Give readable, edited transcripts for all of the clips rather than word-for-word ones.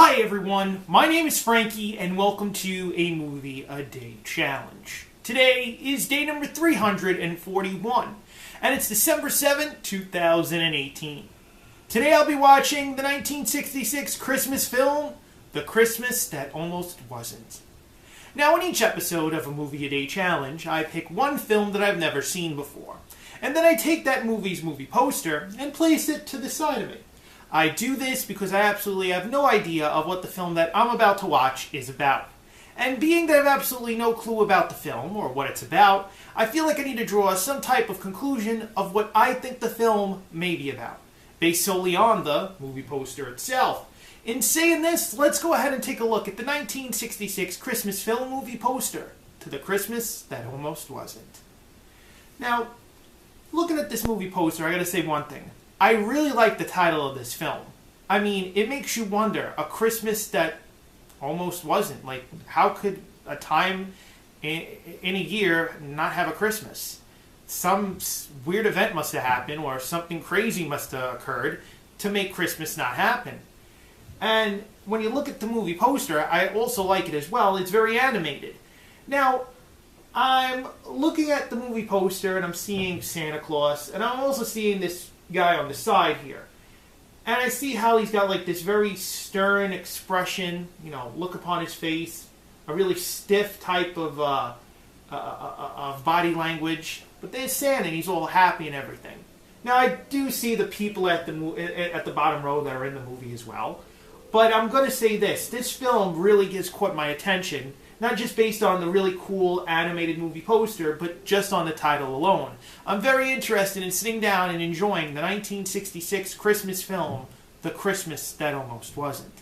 Hi everyone, my name is Frankie and welcome to a Movie a Day Challenge. Today is day number 341 and it's December 7th, 2018. Today I'll be watching the 1966 Christmas film, The Christmas That Almost Wasn't. Now in each episode of a Movie a Day Challenge, I pick one film that I've never seen before, and then I take that movie's movie poster and place it to the side of me. I do this because I absolutely have no idea of what the film that I'm about to watch is about. And being that I have absolutely no clue about the film or what it's about, I feel like I need to draw some type of conclusion of what I think the film may be about, based solely on the movie poster itself. In saying this, let's go ahead and take a look at the 1966 Christmas film movie poster, To the Christmas That Almost Wasn't. Now, looking at this movie poster, I gotta say one thing. I really like the title of this film. I mean, it makes you wonder, a Christmas that almost wasn't. Like, how could a time in a year not have a Christmas? Some weird event must have happened, or something crazy must have occurred to make Christmas not happen. And when you look at the movie poster, I also like it as well. It's very animated. Now, I'm looking at the movie poster and I'm seeing Santa Claus, and I'm also seeing this guy on the side here. And I see how he's got like this very stern expression, look upon his face, a really stiff type of body language. But there's Santa, and he's all happy and everything. Now I do see the people at the bottom row that are in the movie as well. But I'm going to say this film really has caught my attention, not just based on the really cool animated movie poster, but just on the title alone. I'm very interested in sitting down and enjoying the 1966 Christmas film, The Christmas That Almost Wasn't.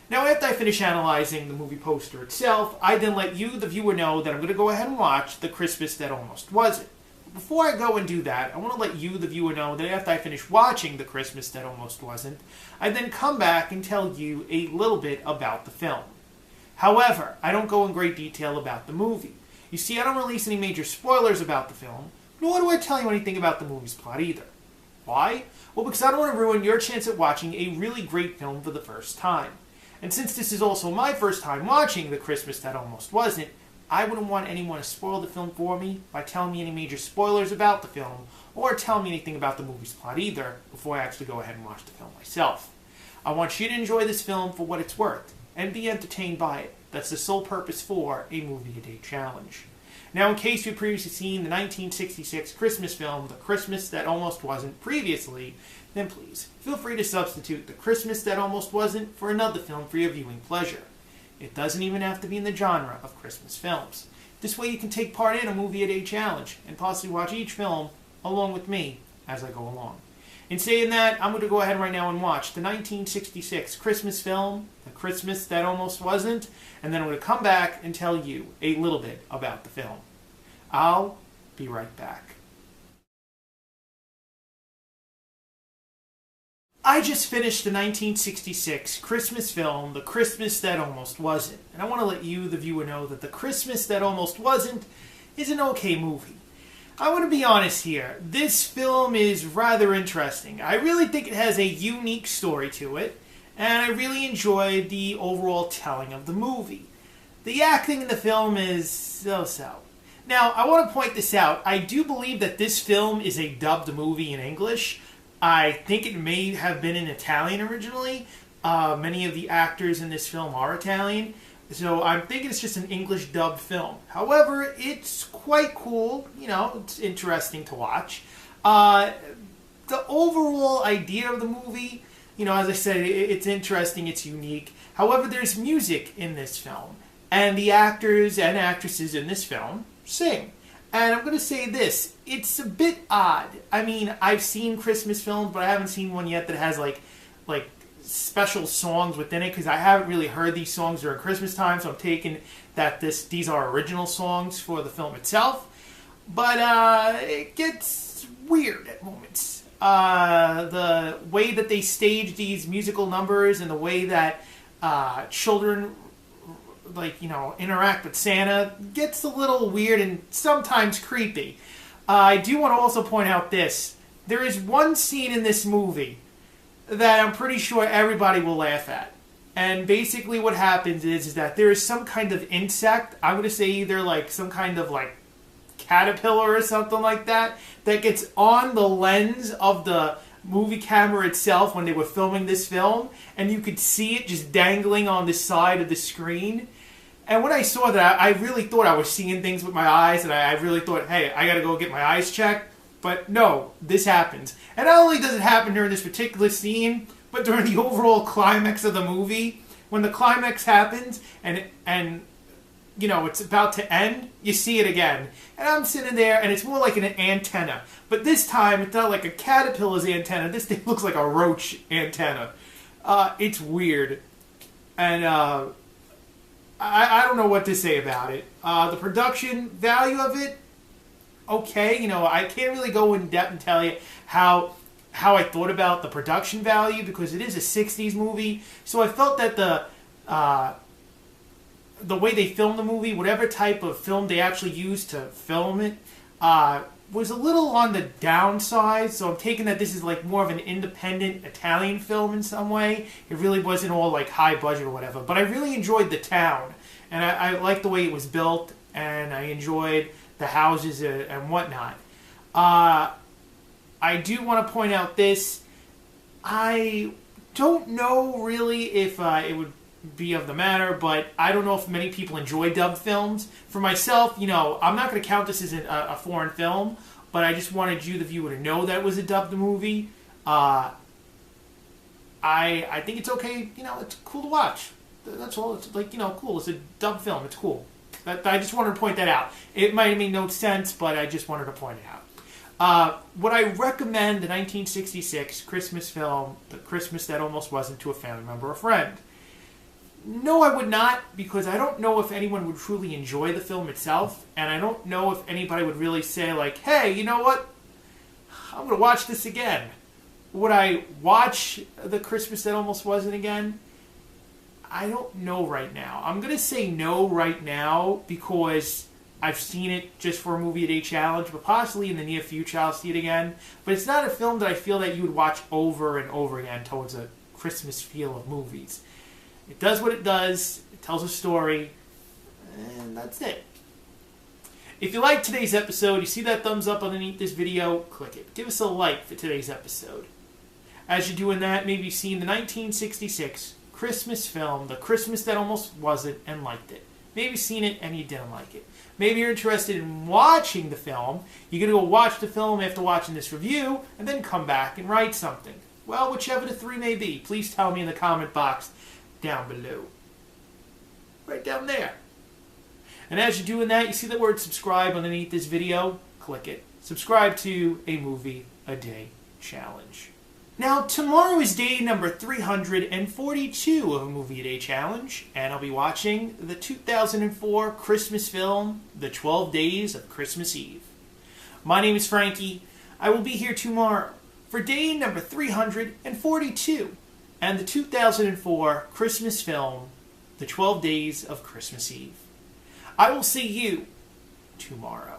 Now, after I finish analyzing the movie poster itself, I then let you, the viewer, know that I'm going to go ahead and watch The Christmas That Almost Wasn't. Before I go and do that, I want to let you, the viewer, know that after I finish watching The Christmas That Almost Wasn't, I then come back and tell you a little bit about the film. However, I don't go in great detail about the movie. You see, I don't release any major spoilers about the film, nor do I tell you anything about the movie's plot either. Why? Well, because I don't want to ruin your chance at watching a really great film for the first time. And since this is also my first time watching The Christmas That Almost Wasn't, I wouldn't want anyone to spoil the film for me by telling me any major spoilers about the film, or telling me anything about the movie's plot either, before I actually go ahead and watch the film myself. I want you to enjoy this film for what it's worth, and be entertained by it. That's the sole purpose for a Movie a Day Challenge. Now, in case you've previously seen the 1966 Christmas film, The Christmas That Almost Wasn't, previously, then please, feel free to substitute The Christmas That Almost Wasn't for another film for your viewing pleasure. It doesn't even have to be in the genre of Christmas films. This way you can take part in a Movie a Day Challenge, and possibly watch each film along with me as I go along. In saying that, I'm going to go ahead right now and watch the 1966 Christmas film, The Christmas That Almost Wasn't, and then I'm going to come back and tell you a little bit about the film. I'll be right back. I just finished the 1966 Christmas film, The Christmas That Almost Wasn't, and I want to let you, the viewer, know that The Christmas That Almost Wasn't is an okay movie. I want to be honest here. This film is rather interesting. I really think it has a unique story to it, and I really enjoyed the overall telling of the movie. The acting in the film is so-so. Now, I want to point this out. I do believe that this film is a dubbed movie in English. I think it may have been in Italian originally. Many of the actors in this film are Italian. So I'm thinking it's just an English dubbed film. However, it's quite cool. It's interesting to watch. The overall idea of the movie, as I said, it's interesting, it's unique. However, there's music in this film. And the actors and actresses in this film sing. And I'm going to say this, it's a bit odd. I mean, I've seen Christmas films, but I haven't seen one yet that has like special songs within it, because I haven't really heard these songs during Christmas time, so I'm taking that these are original songs for the film itself. But it gets weird at moments. The way that they stage these musical numbers and the way that children interact with Santa gets a little weird and sometimes creepy. I do want to also point out this. There is one scene in this movie that I'm pretty sure everybody will laugh at. And basically what happens is that there is some kind of insect, I'm going to say either like some kind of like caterpillar or something like that, that gets on the lens of the movie camera itself when they were filming this film, and you could see it just dangling on the side of the screen. And when I saw that, I really thought I was seeing things with my eyes, and I really thought, hey, I gotta go get my eyes checked. But no, this happens. And not only does it happen during this particular scene, but during the overall climax of the movie, when the climax happens and you know it's about to end, you see it again. And I'm sitting there, and it's more like an antenna. But this time, it's not like a caterpillar's antenna. This thing looks like a roach antenna. It's weird. And I don't know what to say about it. The production value of it, okay. You know, I can't really go in depth and tell you how I thought about the production value, because it is a 60s movie. So I felt that the way they filmed the movie, whatever type of film they actually used to film it, was a little on the downside. So I'm taking that this is like more of an independent Italian film in some way. It really wasn't all like high budget or whatever. But I really enjoyed the town, and I liked the way it was built, and I enjoyed the houses and whatnot. I do want to point out this. I don't know really if it would be of the matter, but I don't know if many people enjoy dubbed films. For myself, you know, I'm not going to count this as a foreign film, but I just wanted you, the viewer, to know that it was a dubbed movie. I think it's okay. You know, it's cool to watch. That's all. It's like, you know, cool. It's a dubbed film. It's cool. I just wanted to point that out. It might have made no sense, but I just wanted to point it out. Would I recommend the 1966 Christmas film, The Christmas That Almost Wasn't, to a family member or friend? No, I would not, because I don't know if anyone would truly enjoy the film itself, and I don't know if anybody would really say, like, hey, you know what? I'm going to watch this again. Would I watch The Christmas That Almost Wasn't again? I don't know right now. I'm going to say no right now, because I've seen it just for a movie day challenge, but possibly in the near future I'll see it again. But it's not a film that I feel that you would watch over and over again towards a Christmas feel of movies. It does what it does, it tells a story, and that's it. If you like today's episode, you see that thumbs up underneath this video, click it. Give us a like for today's episode. As you're doing that, maybe you've seen the 1966 Christmas film, The Christmas That Almost Wasn't, and liked it. Maybe you've seen it and you didn't like it. Maybe you're interested in watching the film. You're going to go watch the film after watching this review, and then come back and write something. Well, whichever the three may be, please tell me in the comment box down below. Right down there. And as you're doing that, you see the word subscribe underneath this video? Click it. Subscribe to A Movie A Day Challenge. Now, tomorrow is day number 342 of A Movie A Day Challenge, and I'll be watching the 2004 Christmas film, The 12 Days of Christmas Eve. My name is Frankie. I will be here tomorrow for day number 342 and the 2004 Christmas film, The 12 Days of Christmas Eve. I will see you tomorrow.